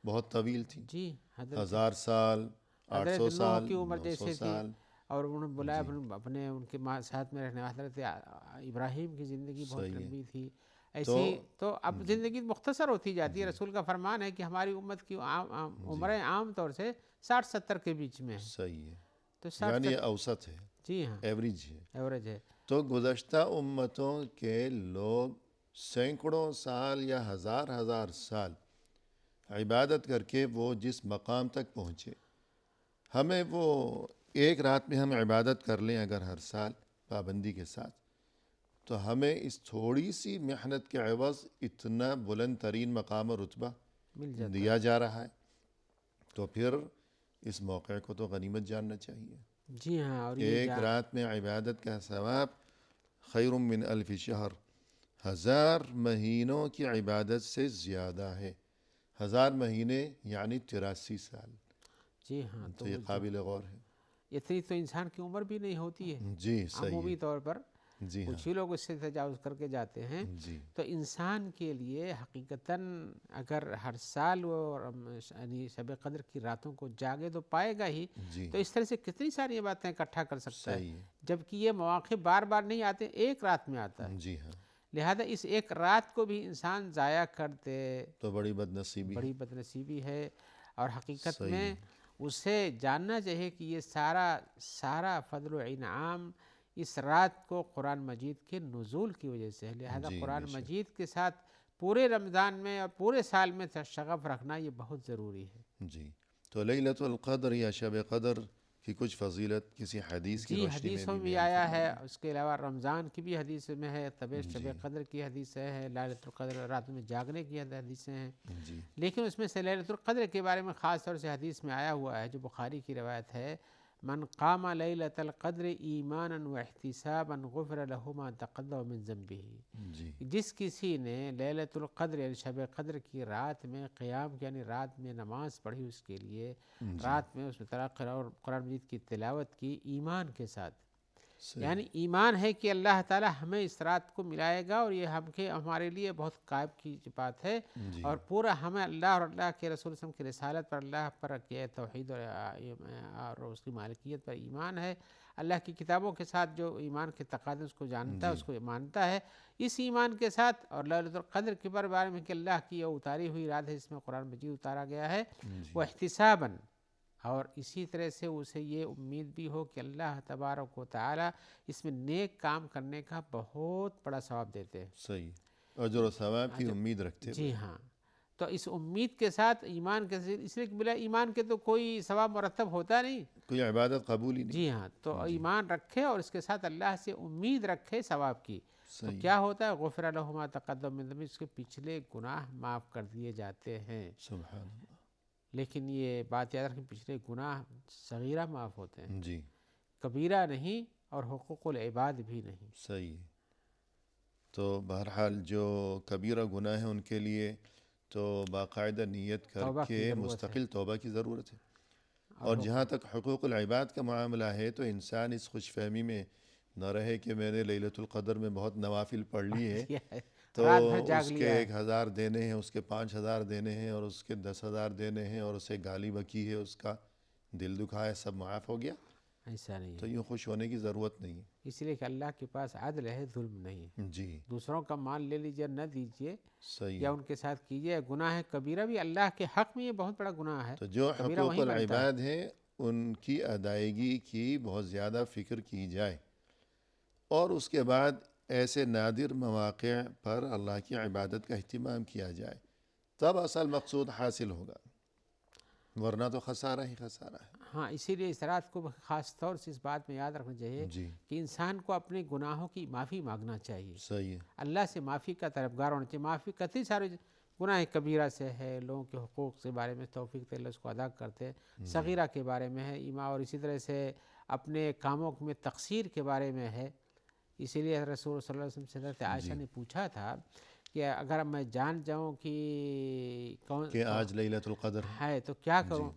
بہت طویل تھیں. جی 1000 سال، 800 حضرت نوح سال، کی عمر 900 جیسے تھی، سال. اور انہوں نے بلایا اپنے ان کے ساتھ میں رہنے والے حضرت ابراہیم کی زندگی بہت لمبی تھی. ایسی تو اب زندگی مختصر ہوتی جاتی ہے. رسول کا فرمان ہے کہ ہماری امت کی عمریں عام طور سے 60-70 کے بیچ میں ہیں. صحیح ہے، تو یعنی یہ اوسط ہے، جی ہاں ایوریج ہے. ایوریج ہے. تو گزشتہ امتوں کے لوگ سینکڑوں سال یا ہزار سال عبادت کر کے وہ جس مقام تک پہنچے، ہمیں وہ ایک رات میں ہم عبادت کر لیں اگر ہر سال پابندی کے ساتھ، تو ہمیں اس تھوڑی سی محنت کے عوض اتنا بلند ترین مقام و رتبہ مل جاتا دیا جا رہا ہے. تو پھر اس موقع کو تو غنیمت جاننا چاہیے. جی ہاں. اور ایک رات میں عبادت کا ثواب خیر من الف شہر، 1000 مہینوں کی عبادت سے زیادہ ہے. 1000 مہینے یعنی 83 سال. جی ہاں. تو یہ قابل غور ہے. اتنی تو انسان کی عمر بھی نہیں ہوتی ہے جی صحیح عمومی ہے. طور پر. جی ہاں. کچھ ہی لوگ اس سے تجاوز کر کے جاتے ہیں. جی تو انسان کے لیے حقیقتاً اگر ہر سال وہ یعنی شب قدر کی راتوں کو جاگے تو پائے گا ہی. جی تو اس طرح سے کتنی ساری باتیں اکٹھا کر سکتا ہے، صحیح ہے. جبکہ یہ مواقع بار بار نہیں آتے، ایک رات میں آتا ہے. جی ہاں. لہذا اس ایک رات کو بھی انسان ضائع کر دے تو بڑی بدنصیبی بڑی بدنصیبی ہے. اور حقیقت صحیح میں ہے. اسے جاننا چاہیے کہ یہ سارا فضل و انعام اس رات کو قرآن مجید کے نزول کی وجہ سے ہے. لہذا جی قرآن بے شک. مجید کے ساتھ پورے رمضان میں اور پورے سال میں شغف رکھنا یہ بہت ضروری ہے. جی تو لیلۃ القدر یا شب قدر کی کچھ فضیلت کسی حدیث کی جی روشنی میں حدیثوں بھی میں بھی بیان آیا ہے. فرمائیے. اس کے علاوہ رمضان کی بھی حدیث میں ہے، طبیعت شب جی قدر کی حدیث ہے، لیلۃ القدر رات میں جاگنے کی حدیثیں ہیں. جی لیکن اس میں سے لیلۃ القدر کے بارے میں خاص طور سے حدیث میں آیا ہوا ہے جو بخاری کی روایت ہے، من قام لیلۃ القدر ایمانا واحتسابا غفر له ما تقدم من ذنبه. جی جس کسی نے لیلۃ القدر یعنی شب قدر کی رات میں قیام یعنی رات میں نماز پڑھی اس کے لیے، رات میں اس میں قرآن مجید کی تلاوت کی ایمان کے ساتھ، یعنی ایمان ہے کہ اللہ تعالی ہمیں اس رات کو ملائے گا اور یہ ہمارے لیے بہت قائب کی بات ہے. اور پورا ہمیں اللہ اور اللہ کے رسول صلی اللہ علیہ وسلم کی رسالت پر، اللہ پر کہ توحید اور اس کی مالکیت پر ایمان ہے. اللہ کی کتابوں کے ساتھ جو ایمان کے تقاضے اس کو جانتا ہے، اس کو مانتا ہے. اس ایمان کے ساتھ اور لیلۃ القدر کے بارے میں کہ اللہ کی یہ اتاری ہوئی رات ہے، اس میں قرآن مجید اتارا گیا ہے، وہ احتساباً، اور اسی طرح سے اسے یہ امید بھی ہو کہ اللہ تبارک و تعالی اس میں نیک کام کرنے کا بہت بڑا ثواب دیتے ہیں. صحیح، اجر و ثواب کی امید رکھتے ہوئے. جی ہاں. تو اس امید کے ساتھ ایمان کے ساتھ، اس لیے کہ بلا ایمان کے تو کوئی ثواب مرتب ہوتا نہیں، کوئی عبادت قبول ہی نہیں. جی ہاں. تو ایمان رکھے اور اس کے ساتھ اللہ سے امید رکھے ثواب کی، تو صحیح. کیا ہوتا ہے، غفر لہ ما تقدم من ذنبہ، اس کے پچھلے گناہ معاف کر دیے جاتے ہیں. سبحان اللہ. لیکن یہ بات یاد رکھیں، پچھلے گناہ صغیرہ معاف ہوتے ہیں، جی کبیرہ نہیں، اور حقوق العباد بھی نہیں. صحیح. تو بہرحال جو کبیرہ گناہ ہیں ان کے لیے تو باقاعدہ نیت کر توبہ کی کے ضرورت مستقل توبہ کی ضرورت ہے. اور جہاں تک حقوق العباد کا معاملہ ہے تو انسان اس خوش فہمی میں نہ رہے کہ میں نے لیلۃ القدر میں بہت نوافل پڑھ لی ہے تو رات بھر جاگ اس کے لیا ہے. 1000 دینے ہیں، اس کے 5000 دینے ہیں، اور اس کے 10,000 دینے ہیں، اور اسے گالی بکی ہے، اس کا دل دکھایا، سب معاف ہو گیا. ایسا نہیں تو ہے، یوں خوش ہونے کی ضرورت نہیں اس لیے کہ اللہ کے پاس عدل ہے، ظلم نہیں ہے۔ ہے۔ جی دوسروں کا مال لے لیجیے، نہ دیجیے، صحیح یا ہے۔ ان کے ساتھ کیجیے، گناہ ہے کبیرہ بھی اللہ کے حق میں، یہ بہت بڑا گناہ ہے، تو جو کبیرہ حقوق وہیں بنتا ہے۔ العباد ہیں ان کی ادائیگی کی بہت زیادہ فکر کی جائے، اور اس کے بعد ایسے نادر مواقع پر اللہ کی عبادت کا اہتمام کیا جائے، تب اصل مقصود حاصل ہوگا، ورنہ تو خسارہ ہی خسارہ ہے۔ ہاں، اسی لیے اس رات کو خاص طور سے اس بات میں یاد رکھنا چاہیے جی کہ انسان کو اپنے گناہوں کی معافی مانگنا چاہیے، صحیح ہے۔ اللہ سے معافی کا طلبگار ہونا چاہیے۔ معافی کتنی سارے گناہ کبیرہ سے ہے، لوگوں کے حقوق کے بارے میں توفیق سے اللہ اس کو ادا کرتے ہیں، صغیرہ کے بارے میں ہے ایما، اور اسی طرح سے اپنے کاموں میں تقصیر کے بارے میں ہے۔ اسی لیے رسول صلی اللہ علیہ وسلم سے حضرت عائشہ نے پوچھا تھا کہ اگر میں جان جاؤں کہ کون کہ آج لیلۃ القدر ہے تو کیا کروں؟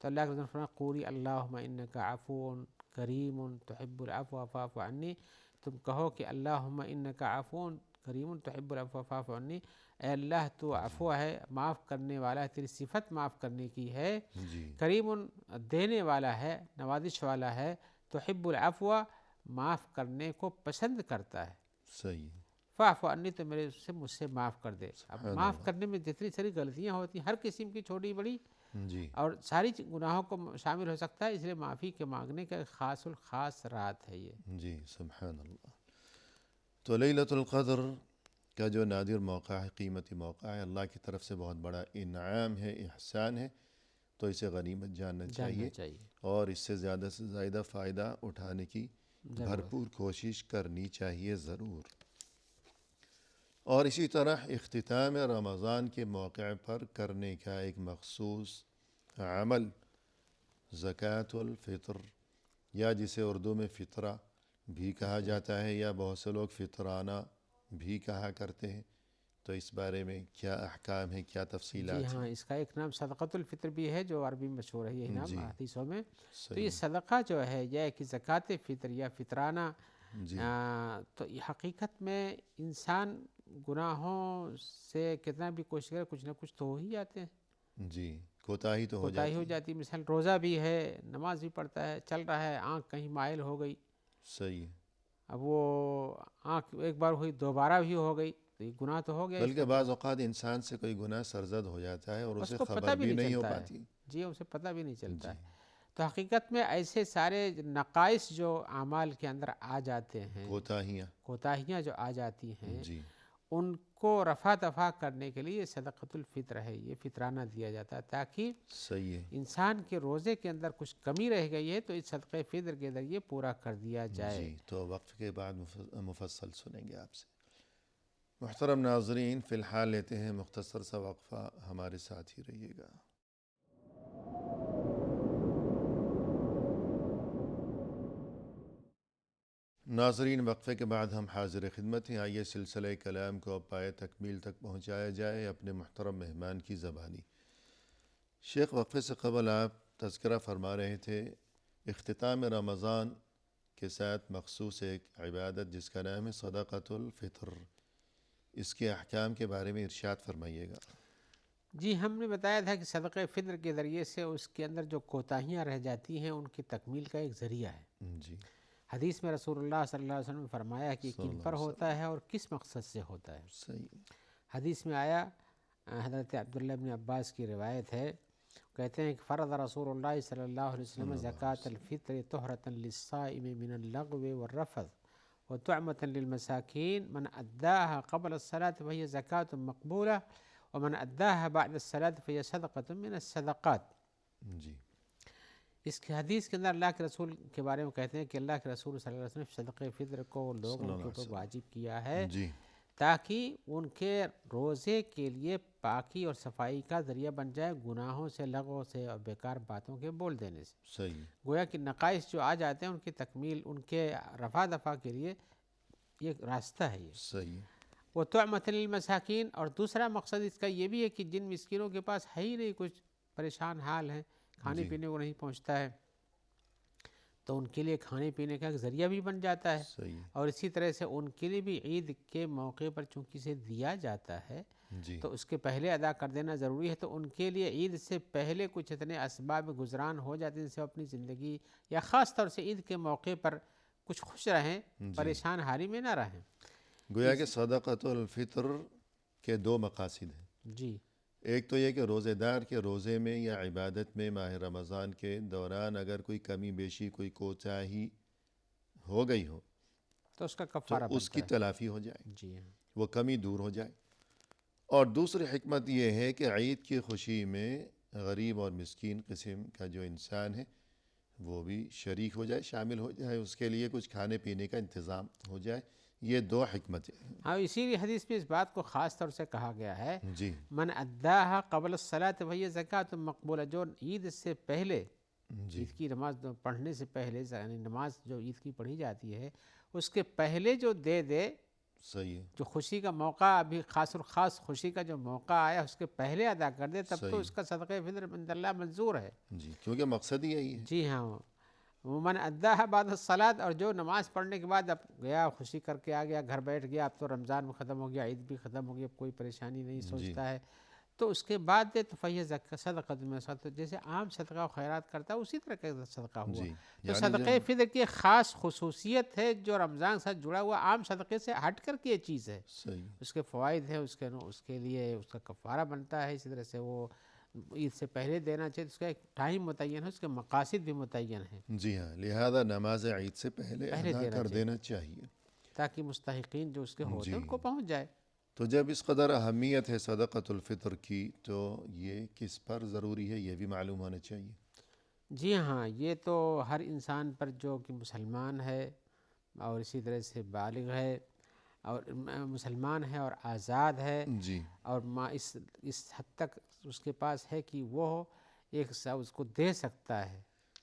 تو اللہ کے رسول نے فرمایا قولی اللہم انک عفو کریم تحب العفو فاعف عنی، تم کہو کہ اللہم انک عفو کریم تحب العفو فاعف عنی، اے اللہ تو عفو ہے، معاف کرنے والا ہے، تیری صفت معاف کرنے کی ہے، جی کریم دینے والا ہے، نوازش والا ہے، تحب العفو معاف کرنے کو پسند کرتا ہے، صحیح ہے۔ فاعف عنی تو مجھ سے معاف کر دے۔ اب سبحان معاف اللہ۔ کرنے میں جتنی ساری غلطیاں ہوتی ہیں، ہر قسم کی چھوٹی بڑی جی اور ساری گناہوں کو شامل ہو سکتا ہے، اس لیے معافی کے مانگنے کا ایک خاص الخاص رات ہے یہ۔ جی سبحان اللہ۔ تو لیلۃ القدر کا جو نادر موقع ہے، قیمتی موقع ہے، اللہ کی طرف سے بہت بڑا انعام ہے، احسان ہے، تو اسے غنیمت جاننا چاہیے اور اس سے زیادہ فائدہ اٹھانے کی بھرپور کوشش کرنی چاہیے ضرور۔ اور اسی طرح اختتام رمضان کے موقع پر کرنے کا ایک مخصوص عمل زکوٰۃ الفطر، یا جسے اردو میں فطرہ بھی کہا جاتا ہے، یا بہت سے لوگ فطرانہ بھی کہا کرتے ہیں، تو اس بارے میں کیا احکام ہیں، کیا جی تفصیلات ہیں؟ ہاں، اس کا ایک نام صدقۃ الفطر بھی ہے جو عربی میں مشہور ہے، یہی نام جی حدیثوں میں۔ تو یہ صحیح صدقہ جو ہے یہ کہ زکوٰۃ فطر یا فطرانہ، جی تو یہ حقیقت میں انسان گناہوں سے کتنا بھی کوشش کرے کچھ نہ کچھ تو ہو ہی جاتے ہیں، جی کوتاہی تو ہو کوتاہی ہو جاتی ہے۔ جاتی ہے۔ مثال روزہ بھی ہے، نماز بھی پڑھتا ہے، چل رہا ہے، آنکھ کہیں مائل ہو گئی، صحیح ہے۔ اب وہ آنکھ ایک بار ہوئی دوبارہ بھی ہو گئی تو یہ گناہ تو ہو گیا اس بلکہ کا، بعض اوقات انسان سے کوئی گناہ سرزد ہو جاتا ہے اور اس اسے کو پتہ خبر بھی بھی نہیں نہیں ہو چلتا ہے۔ پاتی۔ جی اسے پتہ بھی نہیں چلتا جی ہے۔ تو حقیقت میں ایسے سارے نقائص جو اعمال کے اندر آ جاتے ہیں، کوتاہیاں کوتاہیاں جو آ جاتی ہیں، جی ان کو رفع دفع کرنے کے لیے صدقۃ الفطر ہے، یہ فطرانہ دیا جاتا ہے، تاکہ صحیح ہے۔ انسان کے روزے کے اندر کچھ کمی رہ گئی ہے تو اس صدقہ فطر کے ذریعے پورا کر دیا جائے۔ جی تو وقت کے بعد مفصل سنیں گے آپ سے۔ محترم ناظرین، فی الحال لیتے ہیں مختصر سا وقفہ، ہمارے ساتھ ہی رہیے گا۔ ناظرین، وقفے کے بعد ہم حاضر خدمت ہیں، آئیے سلسلہ کلام کو اب پائے تکمیل تک پہنچایا جائے اپنے محترم مہمان کی زبانی۔ شیخ، وقفے سے قبل آپ تذکرہ فرما رہے تھے اختتام رمضان کے ساتھ مخصوص ایک عبادت جس کا نام ہے صدقۃ الفطر، اس کے احکام کے بارے میں ارشاد فرمائیے گا۔ جی ہم نے بتایا تھا کہ صدقہ فطر کے ذریعے سے اس کے اندر جو کوتاہیاں رہ جاتی ہیں ان کی تکمیل کا ایک ذریعہ ہے۔ جی حدیث میں رسول اللہ صلی اللہ علیہ وسلم نے فرمایا کہ کن پر ہوتا ہے اور کس مقصد سے ہوتا ہے۔ صحیح۔ حدیث میں آیا، حضرت عبداللہ بن عباس کی روایت ہے، کہتے ہیں کہ فرض رسول اللہ صلی اللہ علیہ وسلم زکوٰۃ الفطر طہرۃ للصائم من اللغو والرفث وطعمۃ للمساکین، من اداها قبل الصلاة فهي زکوٰۃ مقبولہ ومن اداها بعد الصلاة فهي صدقۃ من الصدقات۔ جی اس کی حدیث کے اندر اللہ کے رسول کے بارے میں کہتے ہیں کہ اللہ کے رسول صلی اللہ علیہ وسلم نے صدقہ فطر کو لوگوں کے اوپر واجب کیا ہے جی تاکہ ان کے روزے کے لیے پاکی اور صفائی کا ذریعہ بن جائے، گناہوں سے، لغو سے اور بیکار باتوں کے بول دینے سے۔ صحیح۔ گویا کہ نقائص جو آ جاتے ہیں ان کی تکمیل، ان کے رفع دفع کے لیے یہ راستہ ہے یہ۔ صحیح۔ وہ طعمۃ للمساکین، اور دوسرا مقصد اس کا یہ بھی ہے کہ جن مسکینوں کے پاس ہے ہی نہیں، کچھ پریشان حال ہیں، کھانے پینے کو نہیں پہنچتا ہے، تو ان کے لیے کھانے پینے کا ایک ذریعہ بھی بن جاتا ہے۔ صحیح۔ اور اسی طرح سے ان کے لیے بھی عید کے موقع پر چونکہ اسے دیا جاتا ہے جی تو اس کے پہلے ادا کر دینا ضروری ہے. تو ان کے لیے عید سے پہلے کچھ اتنے اسباب گزران ہو جاتے ہیں جن سے اپنی زندگی یا خاص طور سے عید کے موقع پر کچھ خوش رہیں، پریشان حالی میں نہ رہیں. گویا کہ صدقۃ الفطر کے دو مقاصد ہیں. جی ایک تو یہ کہ روزے دار کے روزے میں یا عبادت میں ماہ رمضان کے دوران اگر کوئی کمی بیشی، کوئی کوتاہی ہو گئی ہو تو اس کا تو کفارہ اس کی بنتا تلافی ہو جائے، ہے. جی ہاں وہ کمی دور ہو جائے. اور دوسری حکمت یہ ہے کہ عید کی خوشی میں غریب اور مسکین قسم کا جو انسان ہے وہ بھی شریک ہو جائے، شامل ہو جائے، اس کے لیے کچھ کھانے پینے کا انتظام ہو جائے. یہ دو حکمتیں ہیں. ہاں، اسی لیے حدیث میں اس بات کو خاص طور سے کہا گیا ہے، جی من اداها قبل الصلاۃ فہی زکوۃ مقبولہ. جو عید سے پہلے، جی عید کی نماز پڑھنے سے پہلے، یعنی نماز جو عید کی پڑھی جاتی ہے اس کے پہلے جو دے دے، صحیح ہے. جو خوشی کا موقع ابھی خاص اور خاص خوشی کا جو موقع آیا اس کے پہلے ادا کر دے، تب تو صحیح. اس کا صدقہ فطر عند اللہ منظور ہے. جی کیونکہ مقصد ہی یہی ہے. جی ہاں، من اداها بعد الصلاۃ. اور جو نماز پڑھنے کے بعد اب گیا، خوشی کر کے آ گیا، گھر بیٹھ گیا، اب تو رمضان بھی ختم ہو گیا، عید بھی ختم ہو گیا، اب کوئی پریشانی نہیں سوچتا ہے، تو اس کے بعد دے تو فہی صدقہ میں صدقہ، جیسے عام صدقہ و خیرات کرتا ہے اسی طرح کا صدقہ ہوا. جی تو یعنی صدقہ فطر کی خاص خصوصیت ہے جو رمضان سے جڑا ہوا عام صدقے سے ہٹ کر کے یہ چیز ہے. صحیح. اس کے فوائد ہیں، اس کے لیے اس کا کفارہ بنتا ہے. اسی طرح سے وہ عید سے پہلے دینا چاہیے، اس کا ایک ٹائم متعین ہے، اس کے مقاصد بھی متعین ہیں، جی ہاں، لہذا نماز عید سے پہلے ادا دینا کر چاہیے دینا چاہیے. تاکہ مستحقین جو اس کے ہوتے جی. ہیں ان کو پہنچ جائے. تو جب اس قدر اہمیت ہے صدقۃ الفطر کی تو یہ کس پر ضروری ہے یہ بھی معلوم ہونا چاہیے. جی ہاں، یہ تو ہر انسان پر جو کہ مسلمان ہے اور اسی طرح سے بالغ ہے اور مسلمان ہے اور آزاد ہے جی اور اس حد تک اس کے پاس ہے کہ وہ ایک اس کو دے سکتا ہے.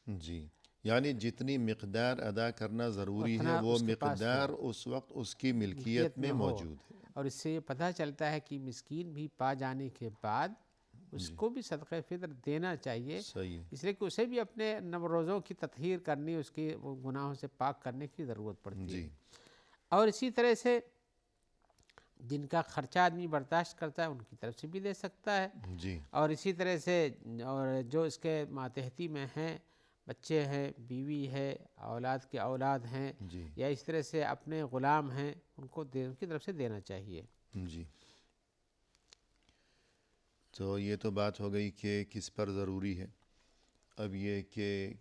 جی یعنی جتنی مقدار ادا کرنا ضروری ہے اتنا وہ اس کے پاس مقدار اس وقت اس کی ملکیت میں ہو. موجود ہے. اور اس سے یہ پتہ چلتا ہے کہ مسکین بھی پا جانے کے بعد اس کو بھی صدقہ فطر دینا چاہیے، صحیح ہے. اس لیے کہ اسے بھی اپنے روزوں کی تطہیر کرنی، اس کی گناہوں سے پاک کرنے کی ضرورت پڑتی ہے. جی اور اسی طرح سے جن کا خرچہ آدمی برداشت کرتا ہے ان کی طرف سے بھی دے سکتا ہے. جی اور اسی طرح سے اور جو اس کے ماتحتی میں ہیں، بچے ہیں، بیوی ہے، اولاد کے اولاد ہیں، جی یا اس طرح سے اپنے غلام ہیں، ان کو ان کی طرف سے دینا چاہیے. جی تو یہ تو بات ہو گئی کہ کس پر ضروری ہے. اب یہ کہ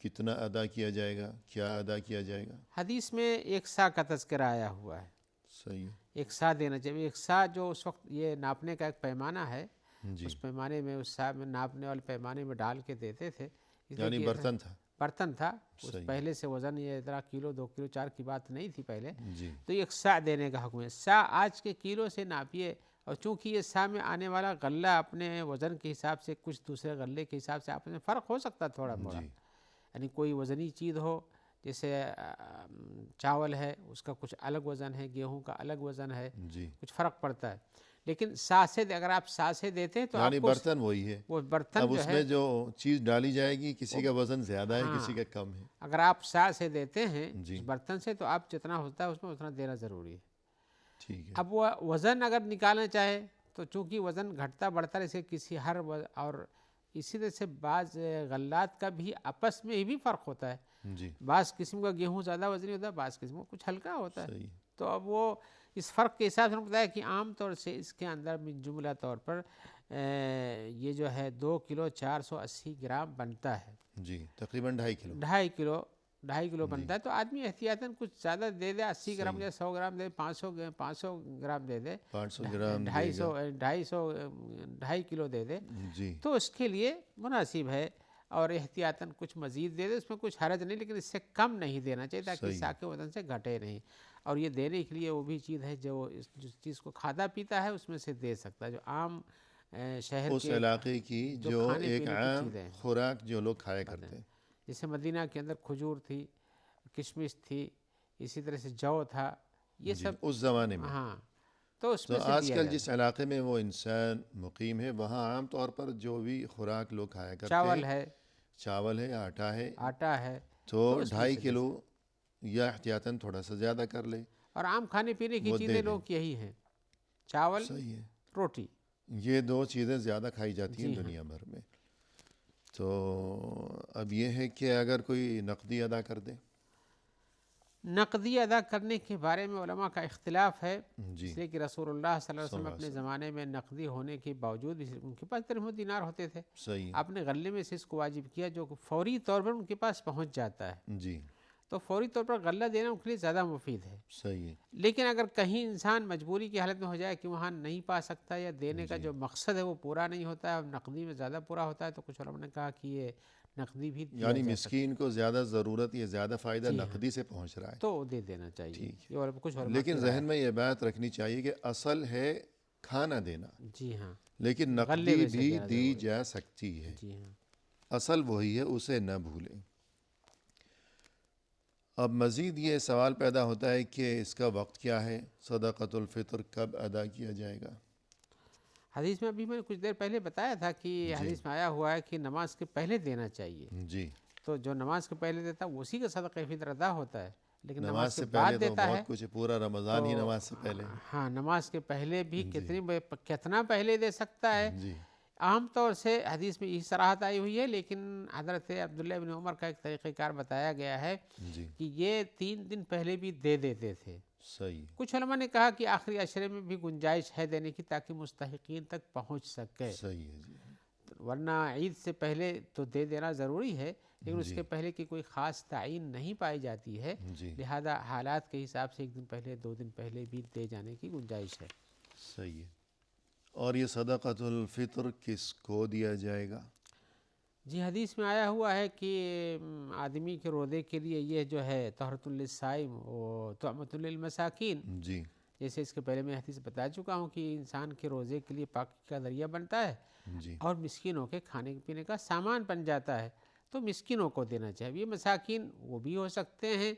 کتنا ادا کیا جائے گا، کیا ادا کیا جائے گا. حدیث میں ایک سا کا تذکرہ آیا ہوا ہے، صحیح ہے. ایک سا دینا چاہیے. ایک سا جو اس وقت یہ ناپنے کا ایک پیمانہ ہے، جی اس پیمانے میں، اس سا میں ناپنے والے پیمانے میں ڈال کے دیتے تھے. اس لیے یعنی کہ برتن تھا. برتن تھا اس صحیح. پہلے سے وزن یہ ذرا کلو 2 کلو 4 کی بات نہیں تھی پہلے. جی تو ایک سا دینے کا حکم ہے. سا آج کے کلو سے ناپیے، اور چونکہ یہ سا میں آنے والا غلہ اپنے وزن کے حساب سے کچھ دوسرے غلے کے حساب سے آپس میں فرق ہو سکتا تھوڑا موڑا. جی یعنی کوئی وزنی چیز ہو، جیسے چاول ہے اس کا کچھ الگ وزن ہے، گیہوں کا الگ وزن ہے، جی کچھ فرق پڑتا ہے. لیکن سا سے اگر آپ سا سے دیتے ہیں تو یعنی آپ کو برتن وہی ہے. وہ برتن اب جو اس ہے، میں جو چیز ڈالی جائے گی کسی کا وزن زیادہ ہے، ہاں، کسی کا کم ہے. اگر آپ سا سے دیتے ہیں جی اس برتن سے تو آپ جتنا ہوتا ہے اس میں اتنا دینا ضروری ہے. ٹھیک ہے. اب وہ وزن اگر نکالنا چاہے تو چونکہ وزن گھٹتا بڑھتا رہے کسی اور اسی طرح سے بعض غلات کا بھی آپس میں بھی فرق ہوتا ہے. جی بعض قسم کا گیہوں زیادہ وزنی ہوتا ہے، بعض قسم کا کچھ ہلکا ہوتا ہے. صحیح. تو اب وہ اس فرق کے حساب سے ہم بتایا کہ عام طور سے اس کے اندر من جملہ طور پر یہ جو ہے 2 کلو 480 گرام بنتا ہے. جی تقریباً 2.5 کلو. 2.5 کلو بنتا ہے. تو آدمی احتیاطاً کچھ زیادہ دے دے، 80 گرام یا 100 گرام دے، 500 گرام دے دے، 500 گرام دے گا. 2.5 کلو دے دے جی تو اس کے لیے مناسب ہے. اور احتیاطاً کچھ مزید دے دے، اس میں کچھ حرج نہیں، لیکن اس سے کم نہیں دینا چاہیے تاکہ صحیح. سا کے وزن سے گھٹے نہیں. اور یہ دینے کے لیے وہ بھی چیز ہے جو جس چیز کو کھادا پیتا ہے اس میں سے دے سکتا ہے، جو عام شہر اس کے علاقے کی جو کھانے ایک پینے کی عام چیزیں ہیں. خوراک جو لوگ کھایا کرتے ہیں. جیسے مدینہ کے اندر کھجور تھی، کشمش تھی، اسی طرح سے جو تھا، یہ جی سب اس زمانے میں. ہاں تو اس تو میں سے آج دیا کل جائے. جس علاقے میں وہ انسان مقیم ہے وہاں عام طور پر جو بھی خوراک لوگ کھایا کرتے چاول ہیں، ہے، چاول ہے، آٹا ہے، آٹا ہے، تو اس میں 2.5 سے کلو یا احتیاطاً تھوڑا سا زیادہ کر لے. اور عام کھانے پینے کی وہ چیزیں دے دیں. لوگ یہی ہیں، چاول، صحیح ہے. روٹی. یہ دو چیزیں زیادہ کھائی جاتی ہیں جی ہاں. دنیا بھر میں. تو اب یہ ہے کہ اگر کوئی نقدی ادا کر دے. نقدی ادا کرنے کے بارے میں علماء کا اختلاف ہے، جی اس لیے کہ رسول اللہ صلی اللہ علیہ صلی وسلم اللہ علیہ اپنے وسلم. زمانے میں نقدی ہونے کے باوجود بھی ان کے پاس درہم و دینار ہوتے تھے. صحیح. آپ نے غلے میں سے اس کو واجب کیا جو فوری طور پر ان کے پاس پہنچ جاتا ہے، جی تو فوری طور پر غلہ دینا ان کے لیے زیادہ مفید ہے. صحیح ہے. لیکن اگر کہیں انسان مجبوری کی حالت میں ہو جائے کہ وہاں نہیں پا سکتا یا دینے کا جی جو مقصد ہے وہ پورا نہیں ہوتا ہے اور نقدی میں زیادہ پورا ہوتا ہے، تو کچھ علماء نے کہا کہ یہ نقدی بھی دیا یعنی جا سکتا مسکین کو زیادہ ضرورت یا زیادہ فائدہ جی ہاں، نقدی سے پہنچ رہا ہے. تو دے دینا چاہیے. ٹھیک ہے. یہ کچھ علماء لیکن کی رائے ذہن میں یہ بات رکھنی چاہیے کہ اصل ہے کھانا دینا، ہے. جی ہاں، لیکن غلے نقدی میں سے بھی دینا دی ضروری. جا سکتی ہے. جی ہاں. اصل وہی ہے، اسے نہ بھولیں. اب مزید یہ سوال پیدا ہوتا ہے کہ اس کا وقت کیا ہے، صدقۃ الفطر کب ادا کیا جائے گا؟ حدیث میں ابھی میں نے کچھ دیر پہلے بتایا تھا کہ جی حدیث میں آیا ہوا ہے کہ نماز کے پہلے دینا چاہیے. جی. تو جو نماز کے پہلے دیتا ہے اسی کا صدقہ فطر ادا ہوتا ہے، لیکن نماز نماز کے سے بعد پہلے تو دیتا ہے بہت کچھ ہے، پورا تو رمضان ہی نماز سے پہلے. ہاں، نماز کے پہلے بھی جی کتنا پہلے دے سکتا ہے. جی عام طور سے حدیث میں یہی صراحت آئی ہوئی ہے، لیکن حضرت عبداللہ بن عمر کا ایک طریقہ کار بتایا گیا ہے جی. کہ یہ 3 دن پہلے بھی دے دیتے تھے. صحیح. کچھ علماء نے کہا کہ آخری عشرے میں بھی گنجائش ہے دینے کی تاکہ مستحقین تک پہنچ سکے، صحیح ہے. جی ورنہ عید سے پہلے تو دے دینا ضروری ہے، لیکن اس جی کے پہلے کی کوئی خاص تعین نہیں پائی جاتی ہے. جی. لہذا حالات کے حساب سے 1 دن پہلے 2 دن پہلے بھی دے جانے کی گنجائش ہے. صحیح ہے. اور یہ صدقۃ الفطر کس کو دیا جائے گا؟ جی حدیث میں آیا ہوا ہے کہ آدمی کے روزے کے لیے یہ جو ہے طہرۃ للصائم و طعمۃ للمساکین، جی جیسے اس کے پہلے میں حدیث بتا چکا ہوں کہ انسان کے روزے کے لیے پاکی کا ذریعہ بنتا ہے جی. اور مسکینوں کے کھانے پینے کا سامان بن جاتا ہے، تو مسکینوں کو دینا چاہیے. یہ مساکین وہ بھی ہو سکتے ہیں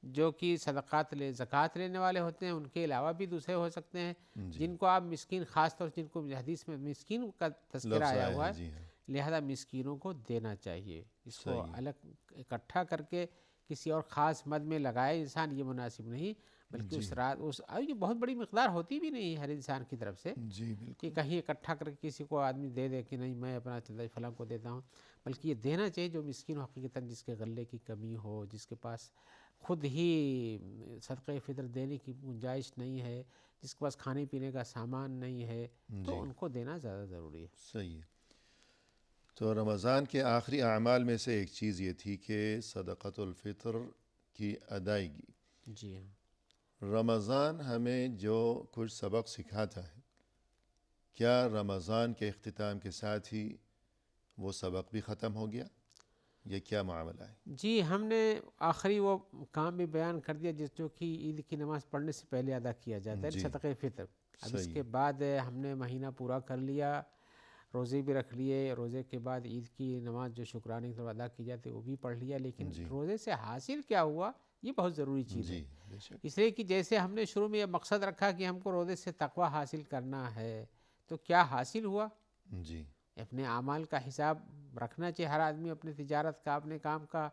جو کہ زکوٰۃ لینے والے ہوتے ہیں، ان کے علاوہ بھی دوسرے ہو سکتے ہیں جی. جن کو آپ مسکین، خاص طور سے جن کو حدیث میں مسکین کا تذکرہ لفظ آیا آیا ہوا ہے. ہے، جی ہاں. لہذا مسکینوں کو دینا چاہیے. اس کو صحیح. الگ اکٹھا کر کے کسی اور خاص مد میں لگائے انسان، یہ مناسب نہیں، بلکہ جی اس رات یہ بہت بڑی مقدار ہوتی بھی نہیں ہے ہر انسان کی طرف سے جی کہ بالکل. کہیں اکٹھا کر کے کسی کو آدمی دے دے کہ نہیں میں اپنا فلاں کو دیتا ہوں، بلکہ یہ دینا چاہیے جو مسکین حقیقتاً جس کے غلے کی کمی ہو، جس کے پاس خود ہی صدقہ فطر دینے کی گنجائش نہیں ہے، جس کے پاس کھانے پینے کا سامان نہیں ہے، تو جی ان کو دینا زیادہ ضروری ہے. صحیح ہے. تو رمضان کے آخری اعمال میں سے ایک چیز یہ تھی کہ صدقۃ الفطر کی ادائیگی. جی ہاں. رمضان ہمیں جو کچھ سبق سکھاتا ہے، کیا رمضان کے اختتام کے ساتھ ہی وہ سبق بھی ختم ہو گیا؟ یہ کیا معاملہ ہے؟ جی ہم نے آخری وہ کام بھی بیان کر دیا جو کہ عید کی نماز پڑھنے سے پہلے ادا کیا جاتا ہے، جی صدقہ فطر. اب اس صحیح. کے بعد ہم نے مہینہ پورا کر لیا، روزے بھی رکھ لیے، روزے کے بعد عید کی نماز جو شکرانے کی طرف ادا کی جاتی ہے وہ بھی پڑھ لیا، لیکن جی روزے سے حاصل کیا ہوا یہ بہت ضروری چیز ہے. جی بے شک. اس لیے کہ جیسے ہم نے شروع میں یہ مقصد رکھا کہ ہم کو روزے سے تقوی حاصل کرنا ہے، تو کیا حاصل ہوا؟ جی اپنے اعمال کا حساب رکھنا چاہیے. ہر آدمی اپنی تجارت کا، اپنے کام کا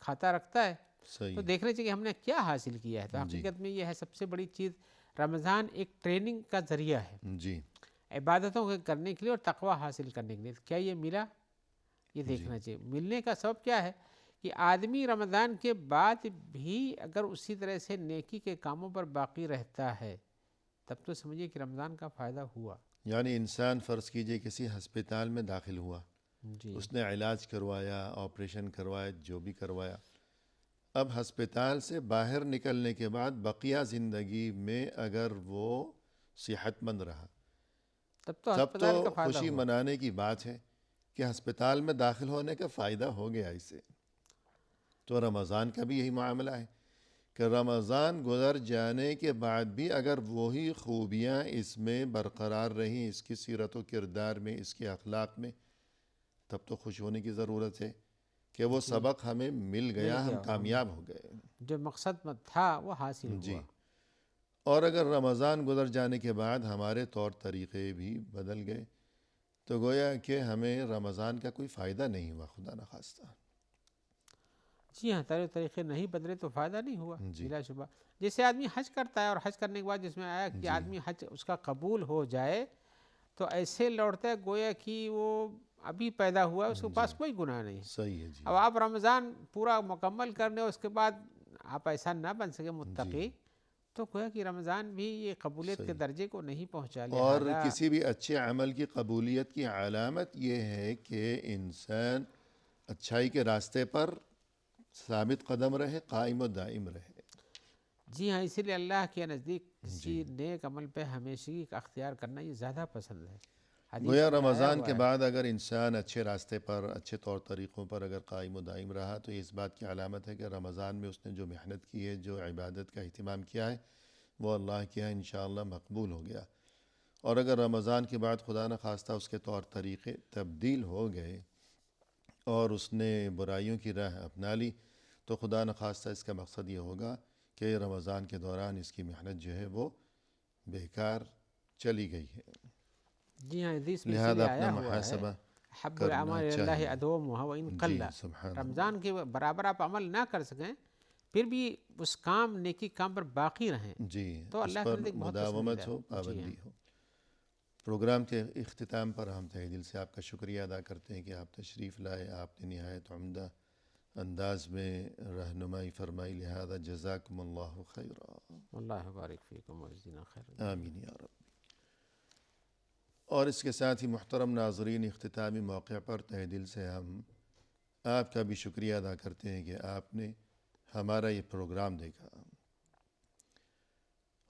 کھاتا رکھتا ہے، صحیح. تو دیکھنا چاہیے کہ ہم نے کیا حاصل کیا ہے. تو جی حقیقت میں یہ ہے سب سے بڑی چیز، رمضان ایک ٹریننگ کا ذریعہ ہے جی عبادتوں کے کرنے کے لیے اور تقوی حاصل کرنے کے لیے. کیا یہ ملا؟ یہ دیکھنا چاہیے. ملنے کا سبب کیا ہے کہ آدمی رمضان کے بعد بھی اگر اسی طرح سے نیکی کے کاموں پر باقی رہتا ہے تب تو سمجھیے کہ رمضان کا فائدہ ہوا. یعنی انسان فرض کیجئے کسی ہسپتال میں داخل ہوا، جی اس نے علاج کروایا، آپریشن کروایا، جو بھی کروایا، اب ہسپتال سے باہر نکلنے کے بعد بقیہ زندگی میں اگر وہ صحت مند رہا تب تو تب تو ہسپتال کا فائدہ خوشی ہوا. منانے کی بات ہے کہ ہسپتال میں داخل ہونے کا فائدہ ہو گیا اسے. تو رمضان کا بھی یہی معاملہ ہے کہ رمضان گزر جانے کے بعد بھی اگر وہی خوبیاں اس میں برقرار رہیں، اس کی سیرت و کردار میں، اس کے اخلاق میں، تب تو خوش ہونے کی ضرورت ہے کہ وہ سبق ہمیں مل گیا، ہم کامیاب ہو گئے. جو مقصد تھا وہ حاصل جی. ہوا. اور اگر رمضان گزر جانے کے بعد ہمارے طور طریقے بھی بدل گئے تو گویا کہ ہمیں رمضان کا کوئی فائدہ نہیں ہوا، خدا نخواستہ. جی ہاں، طریقے نہیں بدلے تو فائدہ نہیں ہوا جی بلا شبہ. جیسے آدمی حج کرتا ہے اور حج کرنے کے بعد جس میں آیا کہ جی آدمی حج اس کا قبول ہو جائے تو ایسے لوٹتا ہے گویا کہ وہ ابھی پیدا ہوا ہے، اس کے جی پاس کوئی گناہ نہیں. صحیح ہے جی اب آپ رمضان پورا مکمل کرنے اس کے بعد آپ ایسا نہ بن سکے جی متقی، تو گویا کہ رمضان بھی یہ قبولیت کے صحیح. درجے کو نہیں پہنچا. اور لہذا کسی بھی اچھے عمل کی قبولیت کی علامت یہ ہے کہ انسان اچھائی کے راستے پر ثابت قدم رہے، قائم و دائم رہے. جی ہاں، اسی لیے اللہ کے نزدیک جی کسی نیک عمل پہ ہمیشگی کا اختیار کرنا یہ زیادہ پسند ہے. حدیث گویا میں آیا رمضان ہوا کے ہے. بعد اگر انسان اچھے راستے پر، اچھے طور طریقوں پر اگر قائم و دائم رہا تو یہ اس بات کی علامت ہے کہ رمضان میں اس نے جو محنت کی ہے، جو عبادت کا اہتمام کیا ہے، وہ اللہ کے یہاں انشاءاللہ مقبول ہو گیا. اور اگر رمضان کے بعد خدا نخواستہ اس کے طور طریقے تبدیل ہو گئے اور اس نے برائیوں کی راہ اپنا لی تو خدا نخواستہ اس کا مقصد یہ ہوگا کہ رمضان کے دوران اس کی محنت جو ہے وہ بیکار چلی گئی ہے. جی ہاں، حدیث میں اسی لہذا لیے اپنا آیا ہوا ہے محاسبہ حب کرنا العمل اللہ چاہیے. ادومہ وان جی قل. سبحان اللہ. رمضان کے برابر آپ عمل نہ کر سکیں پھر بھی اس کام نیکی کام پر باقی رہیں جی تو اس اللہ کے پر نزدیک بہت پسندیدہ مداومت ہے. ہو، جی ہاں. پابندی ہو. پروگرام کے اختتام پر ہم تہہ دل سے آپ کا شکریہ ادا کرتے ہیں کہ آپ تشریف لائے. آپ نے نہایت عمدہ انداز میں رہنمائی فرمائی، لہذا جزاکم اللہ خیرا. اللہ بارک فیکم وجزینا خیر. آمین یا رب. اور اس کے ساتھ ہی محترم ناظرین، اختتامی موقع پر تہہ دل سے ہم آپ کا بھی شکریہ ادا کرتے ہیں کہ آپ نے ہمارا یہ پروگرام دیکھا،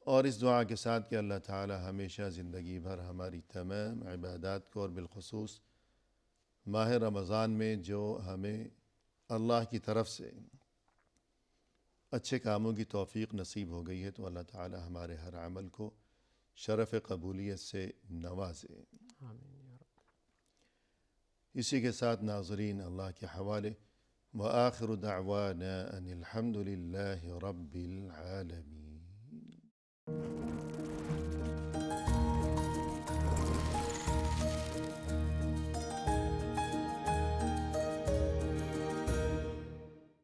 اور اس دعا کے ساتھ کہ اللہ تعالی ہمیشہ زندگی بھر ہماری تمام عبادات کو، اور بالخصوص ماہ رمضان میں جو ہمیں اللہ کی طرف سے اچھے کاموں کی توفیق نصیب ہو گئی ہے، تو اللہ تعالی ہمارے ہر عمل کو شرف قبولیت سے نوازے. آمین یا رب. اسی کے ساتھ ناظرین اللہ کے حوالے وآخر دعوانا ان الحمد للہ رب العالمین.